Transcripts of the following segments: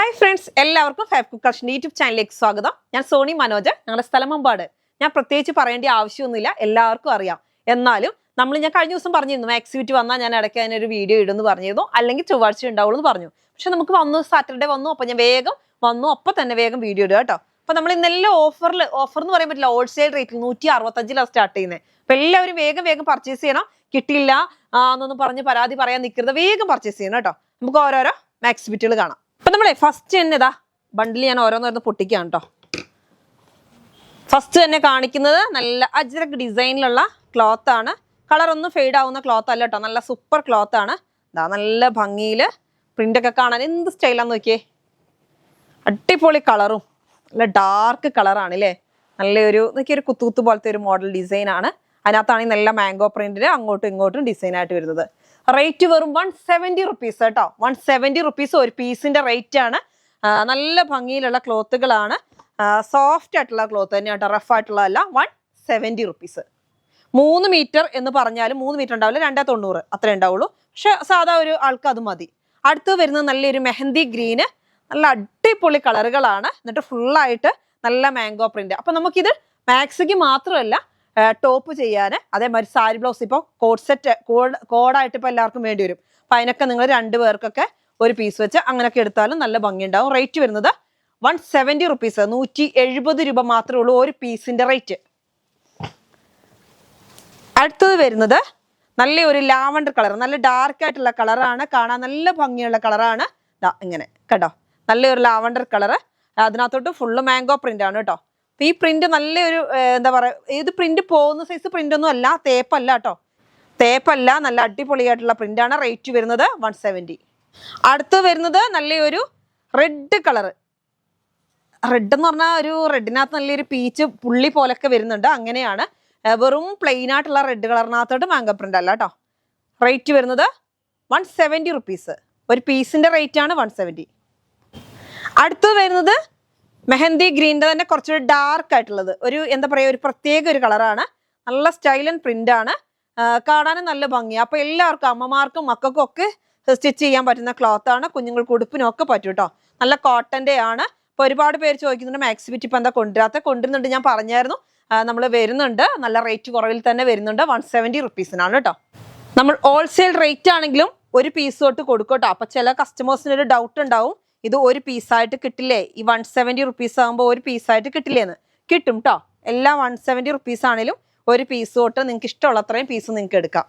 Hi friends, എല്ലാവർക്കും fab cook collection YouTube ചാനലിലേക്ക് സ്വാഗതം. ഞാൻ സോണി മനോജ്. ഞങ്ങളുടെ സ്ഥലം മമ്പാട്. ഞാൻ പ്രത്യേകിച്ച് പറയേണ്ട ആവശ്യമൊന്നുമില്ല, എല്ലാവർക്കും അറിയാം. എന്നാലും ഞാൻ കഴിഞ്ഞ ദിവസം പറഞ്ഞിരുന്നു മാക്സിവിറ്റി വന്നാൽ ഞാൻ ഇടയ്ക്ക് അതിനൊരു വീഡിയോ ഇടുമെന്ന് പറഞ്ഞിരുന്നു, അല്ലെങ്കിൽ ചൊവ്വാഴ്ച ഉണ്ടാവുള്ളൂ എന്ന് പറഞ്ഞു. പക്ഷെ നമുക്ക് വന്നു, സാറ്റർഡേ വന്നു, അപ്പോൾ ഞാൻ വേഗം വന്നു, അപ്പം തന്നെ വേഗം വീഡിയോ ഇടുക കേട്ടോ. അപ്പോൾ നമ്മൾ ഇന്നെല്ലാം ഓഫർ എന്ന് പറയാൻ പറ്റില്ല, ഹോൾസെയിൽ റേറ്റിൽ 165 സ്റ്റാർട്ട് ചെയ്യുന്നത്. അപ്പോൾ എല്ലാവരും വേഗം പർച്ചേസ് ചെയ്യണം. കിട്ടിയില്ല എന്നൊന്നും പറഞ്ഞ് പരാതി പറയാൻ നിൽക്കരുത്, വേഗം പർച്ചേസ് ചെയ്യണം കേട്ടോ. നമുക്ക് ഓരോരോ മാക്സിവിറ്റികൾ കാണാം. അപ്പൊ നമ്മളെ ഫസ്റ്റ് തന്നെ ഇതാ ബണ്ടിൽ ഞാൻ ഓരോന്നോരോന്ന് പൊട്ടിക്കുകയാണ് കേട്ടോ. ഫസ്റ്റ് തന്നെ കാണിക്കുന്നത് നല്ല അജ്രക് ഡിസൈനിലുള്ള ക്ലോത്ത് ആണ്. കളർ ഒന്നും ഫെയ്ഡ് ആവുന്ന ക്ലോത്ത് അല്ല കേട്ടോ, നല്ല സൂപ്പർ ക്ലോത്ത് ആണ്. ഇതാ നല്ല ഭംഗിയിൽ പ്രിന്റൊക്കെ കാണാൻ എന്ത് സ്റ്റൈലാന്ന് നോക്കിയേ. അടിപൊളി കളറും നല്ല ഡാർക്ക് കളറാണ് അല്ലേ. നല്ലൊരു നോക്കിയൊരു കുത്തുകുത്ത് പോലത്തെ ഒരു മോഡൽ ഡിസൈൻ ആണ്. അതിനകത്താണെങ്കിൽ നല്ല മാംഗോ പ്രിന്റിൽ അങ്ങോട്ടും ഇങ്ങോട്ടും ഡിസൈൻ ആയിട്ട് വരുന്നത്. റേറ്റ് വെറും 170 റുപ്പീസ് കേട്ടോ. 170 റുപ്പീസ് ഒരു പീസിന്റെ റേറ്റ് ആണ്. നല്ല ഭംഗിയിലുള്ള ക്ലോത്തുകളാണ്, സോഫ്റ്റ് ആയിട്ടുള്ള ക്ലോത്ത് തന്നെയാണ് കേട്ടോ, റഫ് ആയിട്ടുള്ളതല്ല. 170 റുപ്പീസ്. 3 മീറ്റർ എന്ന് പറഞ്ഞാലും 3 മീറ്റർ ഉണ്ടാവില്ല, 290 അത്രേ ഉണ്ടാവുള്ളൂ. പക്ഷെ സാധാ ഒരു ആൾക്ക് അത് മതി. അടുത്ത് വരുന്നത് നല്ലൊരു മെഹന്തി ഗ്രീന്, നല്ല അടിപൊളി കളറുകളാണ്. എന്നിട്ട് ഫുള്ളായിട്ട് നല്ല മാംഗോ പ്രിന്റ്. അപ്പൊ നമുക്കിത് മാക്സിക്ക് മാത്രമല്ല ടോപ്പ് ചെയ്യാൻ, അതേമാതിരി സാരി ബ്ലൗസ് ഇപ്പോൾ കോഡ് സെറ്റ് കോഡായിട്ട് ഇപ്പോൾ എല്ലാവർക്കും വേണ്ടി വരും. അപ്പം അതിനൊക്കെ നിങ്ങൾ 2 പേർക്കൊക്കെ ഒരു പീസ് വെച്ച് അങ്ങനെയൊക്കെ എടുത്താലും നല്ല ഭംഗിയുണ്ടാവും. റേറ്റ് വരുന്നത് 170 റുപ്പീസ്, 170 രൂപ മാത്രമേ ഉള്ളൂ ഒരു പീസിന്റെ റേറ്റ്. അടുത്തത് വരുന്നത് നല്ലൊരു ലാവണ്ടർ കളർ, നല്ല ഡാർക്ക് ആയിട്ടുള്ള കളറാണ്, കാണാൻ നല്ല ഭംഗിയുള്ള കളറാണ്. ഇങ്ങനെ കേട്ടോ, നല്ലൊരു ലാവണ്ടർ കളറ്. അതിനകത്തോട്ട് ഫുള്ള് മാംഗോ പ്രിന്റ് ആണ് കേട്ടോ. ഈ പ്രിന്റ് നല്ലൊരു എന്താ പറയുക, ഏത് പ്രിന്റ് പോകുന്ന സൈസ് പ്രിന്റ് ഒന്നും അല്ല, തേപ്പല്ല കേട്ടോ, തേപ്പല്ല, നല്ല അടിപൊളിയായിട്ടുള്ള പ്രിന്റ് ആണ്. റേറ്റ് വരുന്നത് 170. അടുത്ത് വരുന്നത് നല്ലൊരു റെഡ് കളറ്. റെഡ് എന്ന് പറഞ്ഞാൽ ഒരു റെഡിനകത്ത് നല്ലൊരു പീച്ച് പുള്ളി പോലൊക്കെ വരുന്നുണ്ട്, അങ്ങനെയാണ്. വെറും പ്ലെയിൻ ആയിട്ടുള്ള റെഡ് കളറിനകത്തോട്ട് മാംഗോ പ്രിന്റ് അല്ല കേട്ടോ. റേറ്റ് വരുന്നത് 170 റുപ്പീസ്. ഒരു പീസിന്റെ റേറ്റ് ആണ് 170. അടുത്ത് വരുന്നത് മെഹന്തി ഗ്രീൻ്റെ തന്നെ കുറച്ചൊരു ഡാർക്ക് ആയിട്ടുള്ളത്, ഒരു എന്താ പറയുക, ഒരു പ്രത്യേക ഒരു കളറാണ്. നല്ല സ്റ്റൈൽ ആൻഡ് പ്രിന്റ് ആണ്, കാണാനും നല്ല ഭംഗിയാണ്. അപ്പോൾ എല്ലാവർക്കും, അമ്മമാർക്കും മക്കൾക്കും ഒക്കെ സ്റ്റിച്ച് ചെയ്യാൻ പറ്റുന്ന ക്ലോത്ത് ആണ്. കുഞ്ഞുങ്ങൾക്ക് ഉടുപ്പിനും ഒക്കെ പറ്റും കേട്ടോ. നല്ല കോട്ടൻ്റെ ആണ്. ഇപ്പോൾ ഒരുപാട് പേര് ചോദിക്കുന്നുണ്ട് മാക്സിവിറ്റി ഇപ്പം എന്താ കൊണ്ടുവരുന്നുണ്ട്. ഞാൻ പറഞ്ഞായിരുന്നു, നമ്മൾ വരുന്നുണ്ട്, നല്ല റേറ്റ് കുറവിൽ തന്നെ വരുന്നുണ്ട്. 170 റുപ്പീസിനാണ് കേട്ടോ. നമ്മൾ ഹോൾസെയിൽ റേറ്റ് ആണെങ്കിലും ഒരു പീസ് തൊട്ട് കൊടുക്കും കേട്ടോ. അപ്പോൾ ചില കസ്റ്റമേഴ്സിനൊരു ഡൗട്ട് ഉണ്ടാവും, ഇത് ഒരു പീസായിട്ട് കിട്ടില്ലേ, ഈ 170 റുപ്പീസ് ആകുമ്പോൾ ഒരു പീസായിട്ട് കിട്ടില്ലേന്ന്. കിട്ടും കേട്ടോ. എല്ലാം 170 റുപ്പീസ് ആണെങ്കിലും ഒരു പീസ് തൊട്ട് നിങ്ങൾക്ക് ഇഷ്ടമുള്ള അത്രയും പീസ് നിങ്ങൾക്ക് എടുക്കാം.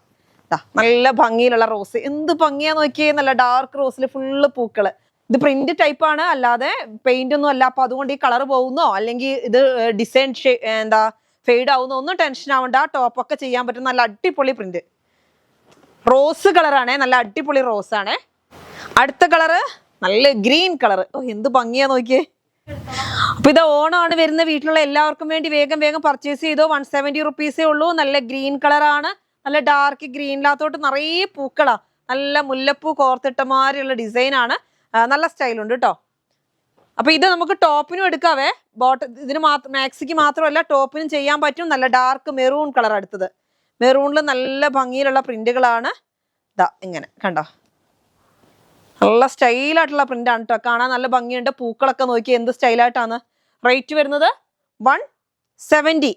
നല്ല ഭംഗിയിലുള്ള റോസ്, എന്ത് ഭംഗിയാ നോക്കിയേ, നല്ല ഡാർക്ക് റോസിൽ ഫുള്ള് പൂക്കള്. ഇത് പ്രിന്റ് ടൈപ്പ് ആണ്, അല്ലാതെ പെയിന്റ് ഒന്നും അല്ല. അപ്പൊ അതുകൊണ്ട് ഈ കളർ പോകുന്നോ അല്ലെങ്കിൽ ഇത് ഡിസൈൻ എന്താ ഫെയ്ഡ് ആവുന്നോ ഒന്നും ടെൻഷൻ ആവണ്ട. ടോപ്പൊക്കെ ചെയ്യാൻ പറ്റും. നല്ല അടിപൊളി പ്രിന്റ് റോസ് കളറാണേ, നല്ല അടിപൊളി റോസ് ആണേ. അടുത്ത കളറ് നല്ല ഗ്രീൻ കളർ. എന്ത് ഭംഗിയാ നോക്കിയേ. അപ്പൊ ഇത് ഓണമാണ് വരുന്ന, വീട്ടിലുള്ള എല്ലാവർക്കും വേണ്ടി വേഗം പർച്ചേസ് ചെയ്തോ. 170 റുപ്പീസേ ഉള്ളൂ. നല്ല ഗ്രീൻ കളറാണ്, നല്ല ഡാർക്ക് ഗ്രീനിനകത്തോട്ട് നിറയെ പൂക്കളാ, നല്ല മുല്ലപ്പൂ കോർത്തിട്ടമാരുള്ള ഡിസൈൻ ആണ്. നല്ല സ്റ്റൈലുണ്ട് കേട്ടോ. അപ്പൊ ഇത് നമുക്ക് ടോപ്പിനും എടുക്കാവേ, ഇതിന് മാക്സിക്ക് മാത്രമല്ല ടോപ്പിനും ചെയ്യാൻ പറ്റും. നല്ല ഡാർക്ക് മെറൂൺ കളർ. അടുത്തത് മെറൂണിൽ നല്ല ഭംഗിയിലുള്ള പ്രിന്റുകളാണ്. ഇങ്ങനെ കണ്ടോ, നല്ല സ്റ്റൈലായിട്ടുള്ള പ്രിന്റ് ആണ് കേട്ടോ. കാണാൻ നല്ല ഭംഗിയുണ്ട്. പൂക്കളൊക്കെ നോക്കി എന്ത് സ്റ്റൈലായിട്ടാണ്. റേറ്റ് വരുന്നത് 170.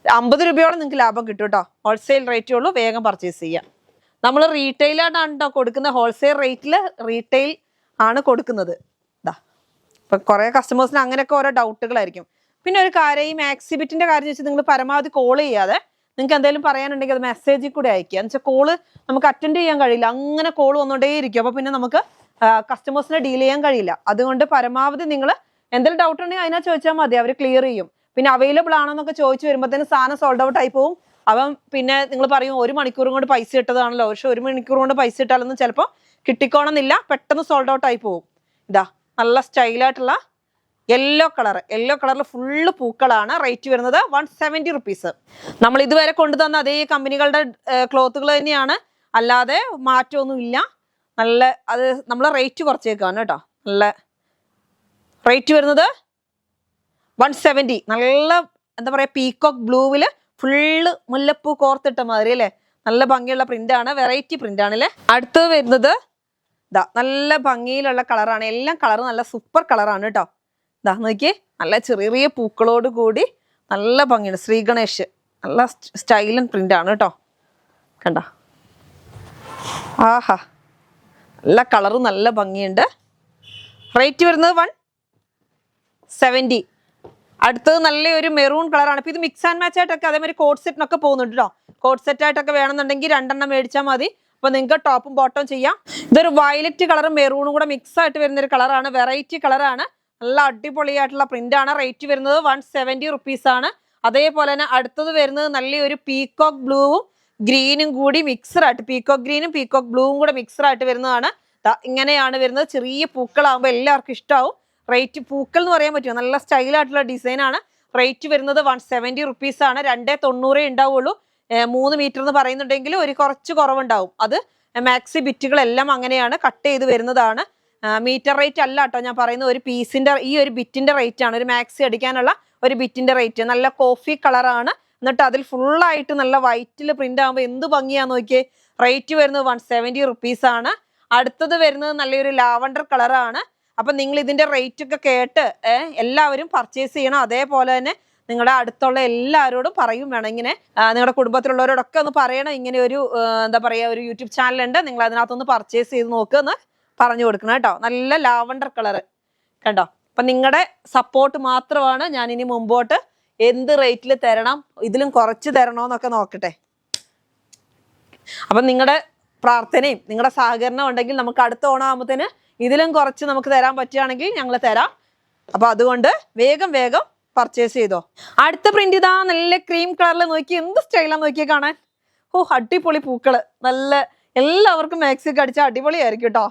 50 രൂപയോളം നിങ്ങൾക്ക് ലാഭം കിട്ടും കേട്ടോ. ഹോൾസെയിൽ റേറ്റേ ഉള്ളൂ, വേഗം പർച്ചേസ് ചെയ്യാം. നമ്മൾ റീറ്റെയിലായിട്ടാണ് കേട്ടോ കൊടുക്കുന്നത്, ഹോൾസെയിൽ റേറ്റിൽ റീറ്റെയിൽ ആണ് കൊടുക്കുന്നത്. ഇപ്പൊ കുറെ കസ്റ്റമേഴ്സിന് അങ്ങനെയൊക്കെ ഓരോ ഡൗട്ടുകളായിരിക്കും. പിന്നെ ഒരു കാര്യം, ഈ മാക്സിബിറ്റിന്റെ കാര്യം വെച്ചാൽ നിങ്ങൾ പരമാവധി കോൾ ചെയ്യാതെ, നിങ്ങൾക്ക് എന്തെങ്കിലും പറയാനുണ്ടെങ്കിൽ അത് മെസ്സേജിൽ കൂടെ അയക്കുക. എന്ന് വെച്ചാൽ കോള് നമുക്ക് അറ്റൻഡ് ചെയ്യാൻ കഴിയില്ല, അങ്ങനെ കോൾ വന്നുകൊണ്ടേയിരിക്കും. അപ്പൊ പിന്നെ നമുക്ക് കസ്റ്റമേഴ്സിനെ ഡീൽ ചെയ്യാൻ കഴിയില്ല. അതുകൊണ്ട് പരമാവധി നിങ്ങൾ എന്തെങ്കിലും ഡൗട്ട് ഉണ്ടെങ്കിൽ അതിനാ ചോദിച്ചാൽ മതി, അവർ ക്ലിയർ ചെയ്യും. പിന്നെ അവൈലബിൾ ആണെന്നൊക്കെ ചോദിച്ചു വരുമ്പോഴത്തേന് സാധനം സോൾഡ് ഔട്ട് ആയി പോകും. അവൻ പിന്നെ നിങ്ങൾ പറയും 1 മണിക്കൂർ കൊണ്ട് പൈസ ഇട്ടതാണല്ലോ, പക്ഷെ 1 മണിക്കൂർ കൊണ്ട് പൈസ ഇട്ടാലൊന്നും ചിലപ്പോൾ കിട്ടിക്കോണമെന്നില്ല, പെട്ടെന്ന് സോൾഡ് ഔട്ട് ആയി പോകും. നല്ല സ്റ്റൈലായിട്ടുള്ള യെല്ലോ കളറിൽ ഫുള്ള് പൂക്കളാണ്. റേറ്റ് വരുന്നത് 170 റുപ്പീസ്. നമ്മൾ ഇതുവരെ കൊണ്ടുതന്ന അതേ കമ്പനികളുടെ ക്ലോത്തുകൾ തന്നെയാണ്, അല്ലാതെ മാറ്റമൊന്നും ഇല്ല. നല്ല അത് നമ്മൾ റേറ്റ് കുറച്ചേക്കാണ് കേട്ടോ. നല്ല റേറ്റ് വരുന്നത് 170. നല്ല എന്താ പറയുക, പീകോക്ക് ബ്ലൂവിൽ ഫുള്ള് മുല്ലപ്പൂ കോർത്തിട്ട മാതിരി അല്ലേ, നല്ല ഭംഗിയുള്ള പ്രിന്റ് ആണ്, വെറൈറ്റി പ്രിന്റ് ആണല്ലേ. അടുത്തത് വരുന്നത് ഇതാ നല്ല ഭംഗിയിലുള്ള കളറാണ്. എല്ലാം കളർ നല്ല സൂപ്പർ കളറാണ് കേട്ടോ. ഇതാ നോക്കിയേ, നല്ല ചെറിയ പൂക്കളോട് കൂടി നല്ല ഭംഗിയാണ്. ശ്രീഗണേഷ് നല്ല സ്റ്റൈലൻ പ്രിന്റ് ആണ് കേട്ടോ. കണ്ട, ആഹാ നല്ല കളറ്, നല്ല ഭംഗിയുണ്ട്. റേറ്റ് വരുന്നത് 170. അടുത്തത് നല്ലൊരു മെറൂൺ കളറാണ്. ഇപ്പൊ ഇത് മിക്സ് ആൻഡ് മാച്ച് ആയിട്ടൊക്കെ അതേമാതിരി കോട്ട് സെറ്റിനൊക്കെ പോകുന്നുണ്ട് കേട്ടോ. കോട്ട് സെറ്റ് ആയിട്ടൊക്കെ വേണമെന്നുണ്ടെങ്കിൽ 2 മേടിച്ചാൽ മതി. അപ്പൊ നിങ്ങൾക്ക് ടോപ്പും ബോട്ടവും ചെയ്യാം. ഇതൊരു വയലറ്റ് കളറും മെറൂണും കൂടെ മിക്സ് ആയിട്ട് വരുന്ന ഒരു കളറാണ്. വെറൈറ്റി കളറാണ്. നല്ല അടിപൊളിയായിട്ടുള്ള പ്രിന്റ് ആണ്. റേറ്റ് വരുന്നത് 170 റുപ്പീസ് ആണ്. അതേപോലെ തന്നെ അടുത്തത് വരുന്നത് നല്ലൊരു പീകോക്ക് ബ്ലൂവും ഗ്രീനും കൂടി മിക്സഡ് ആയിട്ട്, പീകോക്ക് ഗ്രീനും പീകോക്ക് ബ്ലൂവും കൂടെ മിക്സഡ് ആയിട്ട് വരുന്നതാണ്. ഇങ്ങനെയാണ് വരുന്നത്. ചെറിയ പൂക്കളാകുമ്പോൾ എല്ലാവർക്കും ഇഷ്ടമാവും. റേറ്റ് പൂക്കൾ എന്ന് പറയാൻ പറ്റുമോ, നല്ല സ്റ്റൈലായിട്ടുള്ള ഡിസൈൻ ആണ്. റേറ്റ് വരുന്നത് 170 റുപ്പീസ് ആണ്. 290 ഉണ്ടാവുള്ളൂ. 3 മീറ്റർ എന്ന് പറയുന്നുണ്ടെങ്കിൽ ഒരു കുറച്ച് കുറവുണ്ടാവും. അത് മാക്സി ബിറ്റുകളെല്ലാം അങ്ങനെയാണ് കട്ട് ചെയ്ത് വരുന്നതാണ്. മീറ്റർ റേറ്റ് അല്ല കേട്ടോ ഞാൻ പറയുന്നത്. ഒരു പീസിന്റെ ഈ ഒരു ബിറ്റിന്റെ റേറ്റ് ആണ്. ഒരു മാക്സി അടിക്കാനുള്ള ഒരു ബിറ്റിന്റെ റേറ്റ്. നല്ല കോഫി കളറാണ്. എന്നിട്ട് അതിൽ ഫുള്ളായിട്ട് നല്ല വൈറ്റിൽ പ്രിന്റ് ആകുമ്പോൾ എന്ത് ഭംഗിയാന്ന് നോക്കിയേ. റേറ്റ് വരുന്നത് 170 റുപ്പീസ് ആണ്. അടുത്തത് വരുന്നത് നല്ലൊരു ലാവണ്ടർ കളറാണ്. അപ്പൊ നിങ്ങൾ ഇതിന്റെ റേറ്റ് ഒക്കെ കേട്ട് എല്ലാവരും പർച്ചേസ് ചെയ്യണം. അതേപോലെ തന്നെ നിങ്ങളുടെ അടുത്തുള്ള എല്ലാവരോടും പറയും വേണം. ഇങ്ങനെ നിങ്ങളുടെ കുടുംബത്തിലുള്ളവരോടൊക്കെ ഒന്ന് പറയണം, ഇങ്ങനെ ഒരു എന്താ പറയാ, ഒരു യൂട്യൂബ് ചാനലുണ്ട്, നിങ്ങൾ അതിനകത്തൊന്ന് പർച്ചേസ് ചെയ്ത് നോക്കുമെന്ന് പറഞ്ഞു കൊടുക്കണം കേട്ടോ. നല്ല ലാവണ്ടർ കളറ് കണ്ടോ. അപ്പൊ നിങ്ങളുടെ സപ്പോർട്ട് മാത്രമാണ് ഞാൻ ഇനി മുമ്പോട്ട് എന്ത് റേറ്റിൽ തരണം, ഇതിലും കുറച്ച് തരണോന്നൊക്കെ നോക്കട്ടെ. അപ്പൊ നിങ്ങളുടെ പ്രാർത്ഥനയും നിങ്ങളുടെ സഹകരണം ഉണ്ടെങ്കിൽ നമുക്ക് അടുത്ത ഓണാകുമ്പത്തിന് ഇതിലും കുറച്ച് നമുക്ക് തരാൻ പറ്റുകയാണെങ്കിൽ ഞങ്ങൾ തരാം. അപ്പൊ അതുകൊണ്ട് വേഗം പർച്ചേസ് ചെയ്തോ. അടുത്ത പ്രിന്റ് ഇതാ നല്ല ക്രീം കളറിൽ. നോക്കി എന്ത് സ്റ്റൈലാന്ന് നോക്കിയാൽ കാണാൻ. അടിപൊളി പൂക്കള്. നല്ല എല്ലാവർക്കും മാക്സി ഒക്കെ അടിച്ചാൽ അടിപൊളിയായിരിക്കും കേട്ടോ.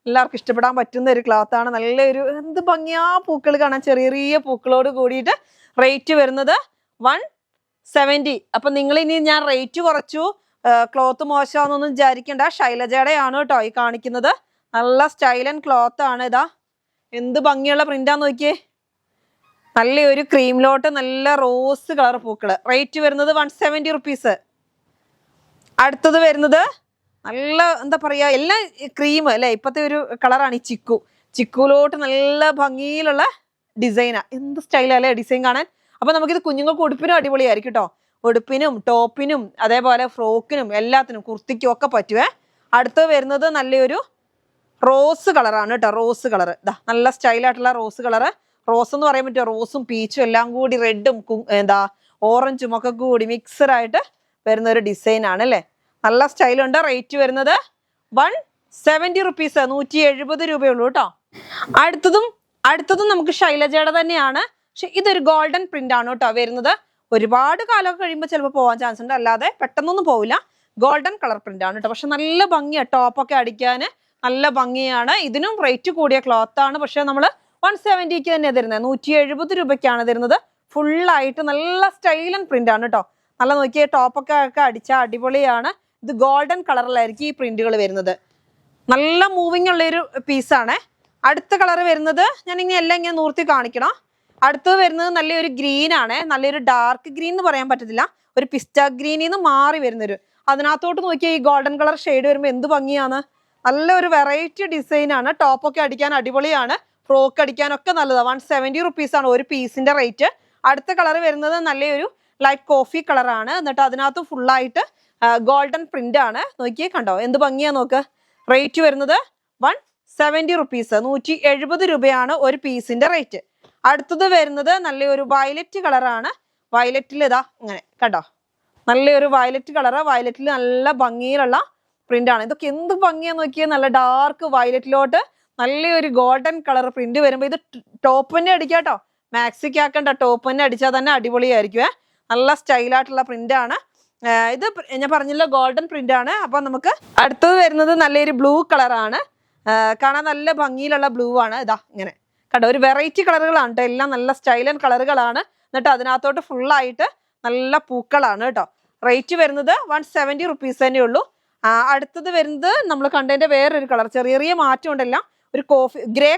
എല്ലാവർക്കും ഇഷ്ടപ്പെടാൻ പറ്റുന്ന ഒരു ക്ലോത്ത് ആണ്. നല്ലൊരു എന്ത് ഭംഗിയാ പൂക്കൾ കാണാൻ, ചെറിയ പൂക്കളോട് കൂടിയിട്ട്. റേറ്റ് വരുന്നത് 170. അപ്പൊ നിങ്ങൾ ഇനി ഞാൻ റേറ്റ് കുറച്ചു, ക്ലോത്ത് മോശമാണെന്നൊന്നും വിചാരിക്കണ്ട. ശൈലജയുടെ ആണ് കേട്ടോ ഈ കാണിക്കുന്നത്. നല്ല സ്റ്റൈലൻ ക്ലോത്ത് ആണ്. ഇതാ എന്ത് ഭംഗിയുള്ള പ്രിന്റാന്ന് നോക്കിയേ. നല്ലൊരു ക്രീമിലോട്ട് നല്ല റോസ് കളർ പൂക്കള്. റേറ്റ് വരുന്നത് 170 റുപ്പീസ്. അടുത്തത് വരുന്നത് നല്ല എന്താ പറയാ, എല്ലാം ക്രീം അല്ലെ, ഇപ്പത്തെ ഒരു കളറാണ് ഈ ചിക്കുലോട്ട് നല്ല ഭംഗിയിലുള്ള ഡിസൈനാ. എന്ത് സ്റ്റൈലല്ലേ ഡിസൈൻ കാണാൻ. അപ്പൊ നമുക്കിത് കുഞ്ഞുങ്ങൾക്ക് ഉടുപ്പിനും അടിപൊളിയായിരിക്കും കേട്ടോ. ഉടുപ്പിനും ടോപ്പിനും അതേപോലെ ഫ്രോക്കിനും എല്ലാത്തിനും കുർത്തിക്കും ഒക്കെ പറ്റുവേ. അടുത്തത് വരുന്നത് നല്ലൊരു റോസ് കളറാണ് കേട്ടോ. റോസ് കളർ ഇതാ നല്ല സ്റ്റൈലായിട്ടുള്ള റോസ് കളറ്. റോസ് എന്ന് പറയാൻ പറ്റുമോ, റോസും പീച്ചും എല്ലാം കൂടി റെഡും എന്താ ഓറഞ്ചും ഒക്കെ കൂടി മിക്സഡ് ആയിട്ട് വരുന്ന ഒരു ഡിസൈൻ ആണ് അല്ലേ. നല്ല സ്റ്റൈലുണ്ട്. റേറ്റ് വരുന്നത് 170 റുപ്പീസ്. 170 രൂപയുള്ളൂ കേട്ടോ. അടുത്തതും നമുക്ക് ശൈലജയുടെ തന്നെയാണ്. പക്ഷെ ഇതൊരു ഗോൾഡൻ പ്രിന്റ് ആണ് കേട്ടോ വരുന്നത്. ഒരുപാട് കാലമൊക്കെ കഴിയുമ്പോൾ ചിലപ്പോൾ പോകാൻ ചാൻസ് ഉണ്ട്, അല്ലാതെ പെട്ടെന്നൊന്നും പോവില്ല. ഗോൾഡൻ കളർ പ്രിന്റ് ആണ് കേട്ടോ. പക്ഷെ നല്ല ഭംഗിയാണ്, ടോപ്പൊക്കെ അടിക്കാൻ നല്ല ഭംഗിയാണ്. ഇതിനും റേറ്റ് കൂടിയ ക്ലോത്ത് ആണ്. പക്ഷെ നമ്മൾ 170ക്ക് തന്നെയാണ് തരുന്നത്. 170 രൂപയ്ക്കാണ് തരുന്നത്. ഫുള്ളായിട്ട് നല്ല സ്റ്റൈലൻ പ്രിന്റ് ആണ് കേട്ടോ. നല്ല നോക്കിയ ടോപ്പൊക്കെ അടിച്ചാൽ അടിപൊളിയാണ്. ഇത് ഗോൾഡൻ കളറിലായിരിക്കും ഈ പ്രിന്റുകൾ വരുന്നത്. നല്ല മൂവിങ് ഉള്ളൊരു പീസാണ്. അടുത്ത കളർ വരുന്നത് ഞാൻ ഇങ്ങനെ എല്ലാം ഇങ്ങനെ നൂർത്തി കാണിക്കണം. അടുത്തത് വരുന്നത് നല്ലൊരു ഗ്രീൻ ആണ്. നല്ലൊരു ഡാർക്ക് ഗ്രീൻ എന്ന് പറയാൻ പറ്റത്തില്ല, ഒരു പിസ്റ്റ ഗ്രീനിൽ നിന്ന് മാറി വരുന്നൊരു. അതിനകത്തോട്ട് നോക്കിയാൽ ഈ ഗോൾഡൻ കളർ ഷെയ്ഡ് വരുമ്പോൾ എന്ത് ഭംഗിയാണ്. നല്ലൊരു വെറൈറ്റി ഡിസൈൻ ആണ്. ടോപ്പൊക്കെ അടിക്കാൻ അടിപൊളിയാണ്, ഫ്രോക്ക് അടിക്കാനൊക്കെ നല്ലതാണ്. 170 റുപ്പീസാണ് ഒരു പീസിന്റെ റേറ്റ്. അടുത്ത കളർ വരുന്നത് നല്ലൊരു ലൈറ്റ് കോഫി കളറാണ്. എന്നിട്ട് അതിനകത്ത് ഫുള്ളായിട്ട് ഗോൾഡൻ പ്രിന്റ് ആണ്. നോക്കിയേ കണ്ടോ എന്ത് ഭംഗിയാ നോക്ക്. റേറ്റ് വരുന്നത് 170 റുപ്പീസ്. 170 രൂപയാണ് ഒരു പീസിന്റെ റേറ്റ്. അടുത്തത് വരുന്നത് നല്ലൊരു വയലറ്റ് കളറാണ്. വയലറ്റിൽ ഇതാ ഇങ്ങനെ കണ്ടോ, നല്ലൊരു വയലറ്റ് കളറ്. വയലറ്റിൽ നല്ല ഭംഗിയിലുള്ള പ്രിന്റ് ആണ്. ഇതൊക്കെ എന്ത് ഭംഗിയാ നോക്കിയാൽ. നല്ല ഡാർക്ക് വയലറ്റിലോട്ട് നല്ലൊരു ഗോൾഡൻ കളർ പ്രിന്റ് വരുമ്പോൾ ഇത് ടോപ്പ് തന്നെ അടിക്കാട്ടോ. മാക്സിക്ക് ആക്കണ്ട, ടോപ്പ് തന്നെ അടിച്ചാൽ തന്നെ അടിപൊളിയായിരിക്കും. നല്ല സ്റ്റൈലായിട്ടുള്ള പ്രിന്റ് ആണ്. ഇത് ഞാൻ പറഞ്ഞില്ല ഗോൾഡൻ പ്രിന്റ് ആണ്. അപ്പൊ നമുക്ക് അടുത്തത് വരുന്നത് നല്ലൊരു ബ്ലൂ കളറാണ്. കാണാൻ നല്ല ഭംഗിയിലുള്ള ബ്ലൂ ആണ്. ഇതാ ഇങ്ങനെ കണ്ടോ, ഒരു വെറൈറ്റി കളറുകളാണ് കേട്ടോ. എല്ലാം നല്ല സ്റ്റൈലൻ കളറുകളാണ്. എന്നിട്ട് അതിനകത്തോട്ട് ഫുള്ളായിട്ട് നല്ല പൂക്കളാണ് കേട്ടോ. റേറ്റ് വരുന്നത് 170 റുപ്പീസ് തന്നെ ഉള്ളൂ. അടുത്തത് വരുന്നത് നമ്മൾ കണ്ടതിന്റെ വേറൊരു കളർ, ചെറിയ മാറ്റം ഉണ്ടല്ല, ഒരു കോഫി ഗ്രേ